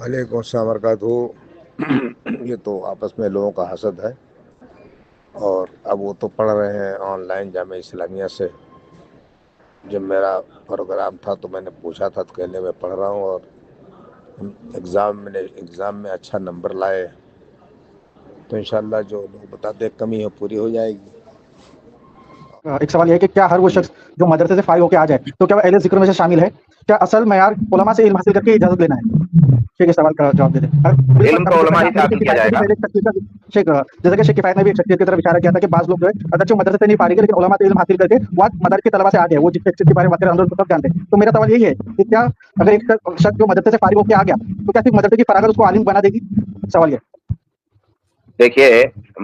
علیکم السلام وبرکاتہ۔ یہ تو آپس میں لوگوں کا حسد ہے، اور اب وہ تو پڑھ رہے ہیں آن لائن جامعہ اسلامیہ سے۔ جب میرا پروگرام تھا تو میں نے پوچھا تھا، تو کہنے میں پڑھ رہا ہوں، اور ایگزام میں اچھا نمبر لائے تو انشاءاللہ جو لوگ بتاتے کمی ہے پوری ہو جائے گی۔ ایک سوال یہ ہے کہ کیا ہر وہ شخص جو مدرسے سے فارغ ہو کے آ جائے تو کیا وہ اہل ذکر میں سے شامل ہے؟ کیا اصل معیار علماء سے علم حاصل کر کے اجازت لینا ہے؟ شیخ اس سوال کا جواب دے دیں۔ بالکل، علم ابھی تو جیسا علماء کہ ہی آپ سے نے حاصل شیخ کیا کفایت جائے میں بھی گا۔ پہلے ایک شخصیت شیخ جیسا کہ شیخ کفایت میں بھی ایک شخصیت کی طرف اشارہ کیا تھا کہ بعض لوگ جو ہے اگرچہ مدرسے سے نہیں فارغ ہے لیکن علماء سے علم حاصل کر کے وہ مدارس کے طلباء سے آگے وہ جس شخصیت کے بارے میں بات کر رہے ہیں ہم لوگ سب جانتے ہیں۔ تو میرا سوال یہی ہے کہ کیا اگر ایک شخص جو مدرسے سے فارغ ہو کے آ گیا تو کیا صرف مدرسے کی فراغت اس کو عالم بنا دے گی؟ سوال یہ۔ دیکھیے،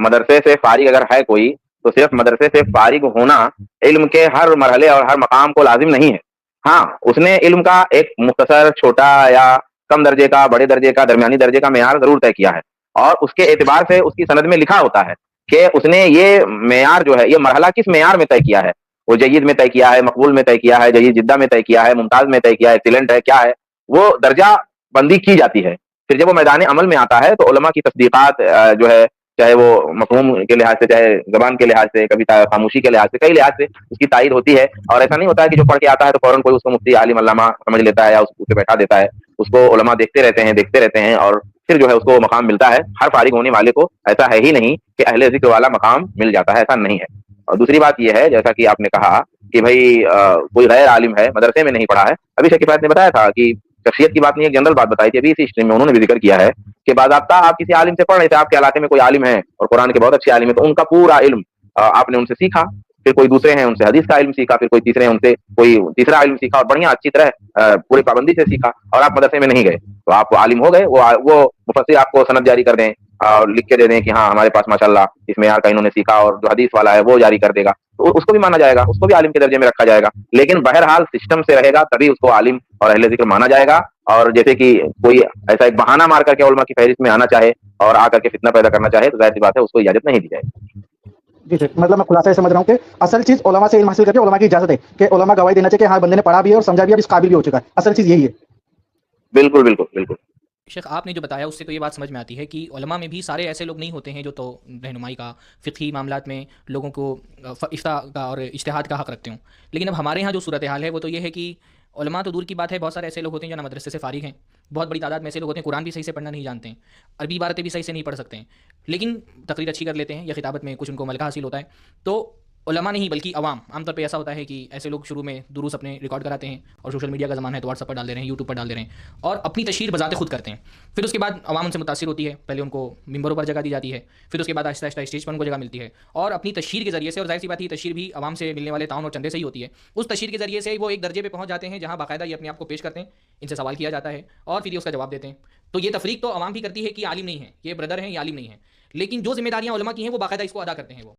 مدرسے سے فارغ اگر ہے کوئی تو صرف مدرسے سے فارغ ہونا علم کے ہر مرحلے اور ہر مقام کو لازم نہیں ہے۔ ہاں، اس نے علم کا ایک مختصر، چھوٹا یا کم درجے کا، بڑے درجے کا، درمیانی درجے کا معیار ضرور طے کیا ہے، اور اس کے اعتبار سے اس کی سند میں لکھا ہوتا ہے کہ اس نے یہ معیار جو ہے، یہ مرحلہ کس معیار میں طے کیا ہے۔ وہ جید میں طے کیا ہے، مقبول میں طے کیا ہے، جید جدہ میں طے کیا ہے، ممتاز میں طے کیا ہے، ایکسیلنٹ ہے، کیا ہے، وہ درجہ بندی کی جاتی ہے۔ پھر جب وہ میدان عمل میں آتا ہے تو علماء کی تصدیقات جو ہے، چاہے وہ مفہوم کے لحاظ سے، چاہے زبان کے لحاظ سے، کبھی خاموشی کے لحاظ سے، کئی لحاظ سے اس کی تائید ہوتی ہے۔ اور ایسا نہیں ہوتا ہے کہ جو پڑھ کے آتا ہے تو فوراً کوئی اس کو مفتی، عالم، علامہ سمجھ لیتا ہے یا اسے بیٹھا دیتا ہے۔ اس کو علماء دیکھتے رہتے ہیں اور پھر جو ہے اس کو مقام ملتا ہے۔ ہر فارغ ہونے والے کو ایسا ہے ہی نہیں کہ اہل ذکر والا مقام مل جاتا ہے، ایسا نہیں ہے۔ اور دوسری بات یہ ہے، جیسا کہ آپ نے کہا کہ بھائی کوئی غیر عالم ہے، مدرسے میں نہیں پڑھا ہے، ابھی شیخ کفایت نے بتایا تھا کہ شخصیت کی بات نہیں، ایک جنرل بات بتائی تھی ابھی اسی اسٹریم میں انہوں نے بھی ذکر کیا ہے کہ باضابطہ آپ کسی عالم سے پڑھ رہے تھے، آپ کے علاقے میں کوئی عالم ہے اور قرآن کے بہت اچھے عالم ہے، تو ان کا پورا علم آپ نے ان سے سیکھا، پھر کوئی دوسرے ہیں ان سے حدیث کا علم سیکھا، پھر کوئی تیسرے ہیں ان سے کوئی تیسرا علم سیکھا، اور بڑھیا اچھی طرح پوری پابندی سے سیکھا، اور آپ مدرسے میں نہیں گئے تو آپ عالم ہو گئے۔ وہ مفسر آپ کو سند جاری کر دیں اور لکھ کے دے دیں کہ ہاں ہمارے پاس ماشاءاللہ اس معیار کا انہوں نے سیکھا، اور جو حدیث والا ہے وہ جاری کر دے گا، تو اس کو بھی مانا جائے گا، اس کو بھی عالم کے درجے میں رکھا جائے گا۔ لیکن بہرحال سسٹم سے رہے گا تبھی اس کو عالم اور اہل ذکر مانا جائے گا۔ اور جیسے کہ کوئی ایسا ایک بہانہ مار کر کے علماء کی فہرست میں آنا چاہے اور آ کر کے فتنہ پیدا کرنا چاہے تو ظاہر سی بات ہے اس کو اجازت نہیں دی جائے گی۔ جی ٹھیک، مطلب میں خلاصہ یہ سمجھ رہا ہوں کہ اصل چیز علماء سے علم حاصل کر کے علماء کی اجازت ہے کہ علماء گواہی دینا چاہیے کہ ہاں بندے نے پڑھا بھی ہے اور سمجھا بھی ہے، اب اس قابل بھی ہو چکا ہے، اصل چیز یہی ہے۔ بالکل بالکل بالکل۔ شیخ آپ نے جو بتایا اس سے تو یہ بات سمجھ میں آتی ہے کہ علماء میں بھی سارے ایسے لوگ نہیں ہوتے ہیں جو تو رہنمائی کا، فقہی معاملات میں لوگوں کو افتاء کا اور اجتہاد کا حق رکھتے ہوں، لیکن اب ہمارے ہاں جو صورتحال ہے وہ تو یہ ہے کہ علماء تو دور کی بات ہے، بہت سارے ایسے لوگ ہوتے ہیں جو نہ مدرسے سے فارغ ہیں، بہت بڑی تعداد میں ایسے لوگ ہوتے ہیں قرآن بھی صحیح سے پڑھنا نہیں جانتے ہیں، عربی عبارتیں بھی صحیح سے نہیں پڑھ سکتے ہیں، لیکن تقریر اچھی کر لیتے ہیں یا خطابت میں کچھ ان کو ملکہ حاصل ہوتا ہے۔ تو علماء نہیں بلکہ عوام، عام طور پہ ایسا ہوتا ہے کہ ایسے لوگ شروع میں دروس اپنے ریکارڈ کراتے ہیں، اور سوشل میڈیا کا زمانہ ہے تو واٹس ایپ پر ڈال دے رہے ہیں، یوٹیوب پر ڈال دے رہے ہیں، اور اپنی تشہیر بذات خود کرتے ہیں۔ پھر اس کے بعد عوام ان سے متاثر ہوتی ہے، پہلے ان کو ممبروں پر جگہ دی جاتی ہے، پھر اس کے بعد آہستہ آہستہ اسٹیج پر ان کو جگہ ملتی ہے، اور اپنی تشہیر کے ذریعے سے، اور ظاہر سی بات ہے تشہیر بھی عوام سے ملنے والے تعاون اور چندے سے ہی ہوتی ہے، اس تشہیر کے ذریعے سے وہ ایک درجے پہ پہنچ جاتے ہیں جہاں باقاعدہ یہ اپنے آپ کو پیش کرتے ہیں، ان سے سوال کیا جاتا ہے اور پھر یہ اس کا جواب دیتے ہیں۔ تو یہ تفریق تو عوام بھی کرتی ہے کہ عالم نہیں ہے، یہ بردر ہیں، یہ عالم نہیں ہے، لیکن جو ذمہ داریاں علماء کی ہیں وہ باقاعدہ اس کو ادا کرتے ہیں وہ